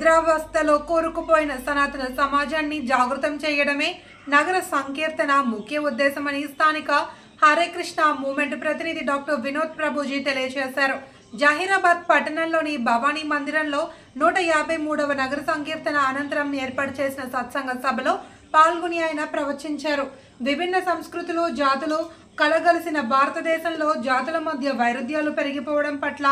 నిద్రావస్థలో కోరుకుపోయిన సనాతన సమాజాన్ని జాగృతం చేయడమే నగర సంకీర్తన ముఖ్య ఉద్దేశమని స్థానిక హరే కృష్ణ మూవ్మెంట్ ప్రతినిధి డాక్టర్ వినోద్ ప్రభుజీ తెలియజేశారు. జహీరాబాద్ పట్టణంలోని భవానీ మందిరంలో 153వ నగర సంకీర్తన అనంతరం ఏర్పాటు చేసిన సత్సంగ సభలో పాల్గొని ఆయన ప్రవచించారు. విభిన్న సంస్కృతులు జాతులు కలగలిసిన భారతదేశంలో జాతుల మధ్య వైరుధ్యాలు పెరిగిపోవడం పట్ల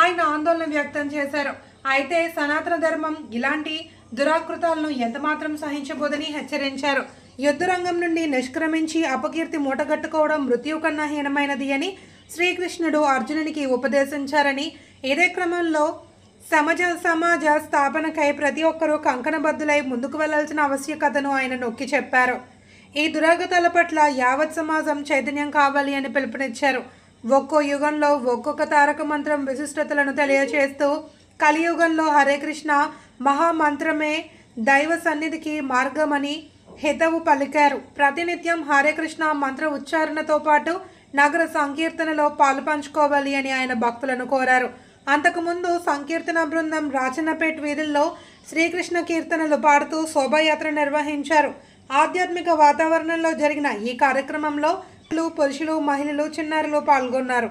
ఆయన ఆందోళన వ్యక్తం చేశారు. అయితే సనాతన ధర్మం ఇలాంటి దురాకృతాలను ఎంతమాత్రం సహించబోదని హెచ్చరించారు. యుద్ధ రంగం నుండి నిష్క్రమించి అపకీర్తి మూటగట్టుకోవడం మృత్యు కన్నా హీనమైనది అని శ్రీకృష్ణుడు అర్జునునికి ఉపదేశించారని, ఇదే క్రమంలో సమాజ స్థాపనకై ప్రతి ఒక్కరూ కంకణబద్దులై ముందుకు వెళ్లాల్సిన ఆవశ్యకతను ఆయన నొక్కి చెప్పారు. ఈ దురాగతాల పట్ల యావత్ సమాజం చైతన్యం కావాలి అని పిలుపునిచ్చారు. ఒక్కో యుగంలో ఒక్కొక్క తారక మంత్రం విశిష్టతలను తెలియజేస్తూ కలియుగంలో హరే కృష్ణ మహామంత్రమే దైవ సన్నిధికి మార్గమని హితవు పలికారు. ప్రతినిత్యం హరే కృష్ణ మంత్ర ఉచ్చారణతో పాటు నగర సంకీర్తనలో పాలుపంచుకోవాలి అని ఆయన భక్తులను కోరారు. అంతకుముందు సంకీర్తన బృందం రాచన్నపేట్ వీధుల్లో శ్రీకృష్ణ కీర్తనలు పాడుతూ శోభాయాత్ర నిర్వహించారు. ఆధ్యాత్మిక వాతావరణంలో జరిగిన ఈ కార్యక్రమంలో పురుషులు, మహిళలు, చిన్నారులు పాల్గొన్నారు.